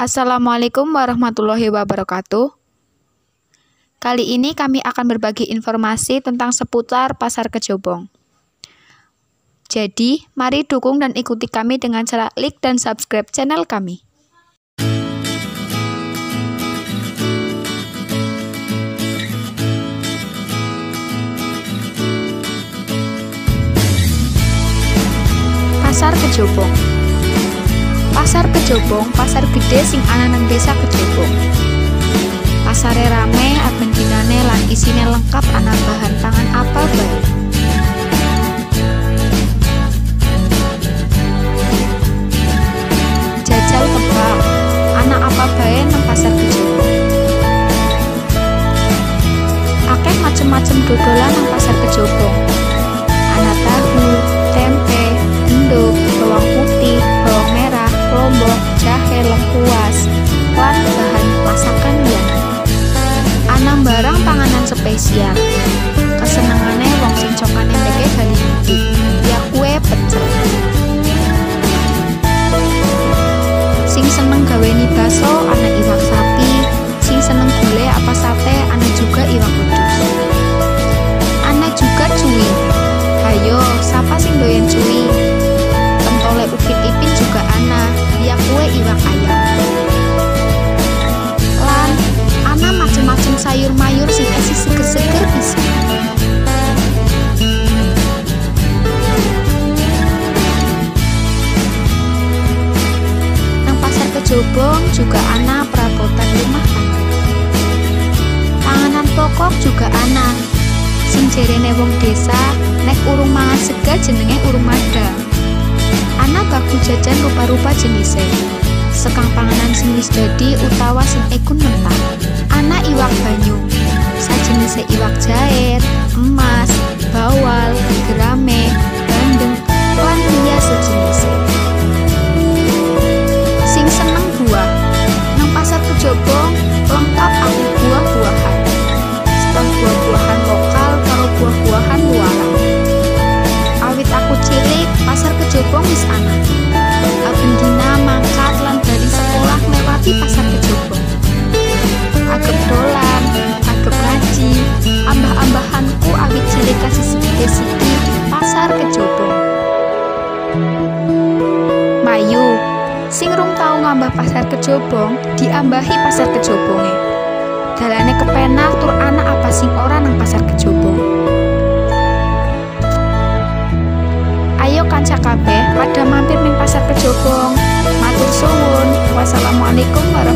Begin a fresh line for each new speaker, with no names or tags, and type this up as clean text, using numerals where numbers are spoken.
Assalamualaikum warahmatullahi wabarakatuh. Kali ini kami akan berbagi informasi tentang seputar Pasar Kejobong. Jadi, mari dukung dan ikuti kami dengan cara like dan subscribe channel kami. Pasar Kejobong. Pasar Kejobong, pasar gede sing ana nang desa Kejobong. Pasare rame, agendinane lan isine lengkap, ana bahan pangan apa bae. Jajal kebab, ana apa bae nang pasar Kejobong. Akeh macem-macem dodolan nang pasar Kejobong. Ana tahu, tempe, endog, bawang putih, bawang merah, lombok, jahe, lengkuas, lan bahan masakan liyane. Ana barang panganan spesial. Kesenengane wong sing cokane ndeke bali mudik, ya kue pecel. Sing seneng gaweni bakso ana iwak sapi, sing seneng gulai apa sate ana juga iwak wedhus. Ana juga cuwi. Hayo, siapa sing doyan cuwi? Pentole Upin Ipin juga ana, ya kue iwak ayam. Lan ana macem-macem sayur mayur sing esi seger-seger bisa. Nang pasar Kejobong juga ana perabotan rumah tangga. Panganan pokok juga ana. Sing jerene wong desa, nek urung mangan sega jenenge urung madang. Ana baku jajan rupa-rupa jenise. Sekang panganan sing wis dadi utawa sing ekun mentah. Ana iwak banyu. Sajenise iwak jair, emas, bawal, gerame, bandeng, lan liya sejenise. Sing seneng buah, nang pasar Kejobong lengkap akeh buah-buahan. Seteng buah-buahan lokal karo buah-buahan luaran. Awit aku cilik, pasar Kejobong wis ana. Agendina mangkat lan dari sekolah melewati pasar Kejobong. Agep dolan, agep ngaji, ambah-ambahanku awit cilik kasih segede siki pasar Kejobong. Mayu, sing rung tau ngambah pasar Kejobong, diambahi pasar Kejobonge. Dalane kepenak tur ana apa sing ora nang pasar Kejobong. Ayo kanca kabeh pada mampir ning pasar Kejobong. Matur suwun. Wassalamualaikum warahmatullahi wabarakatuh.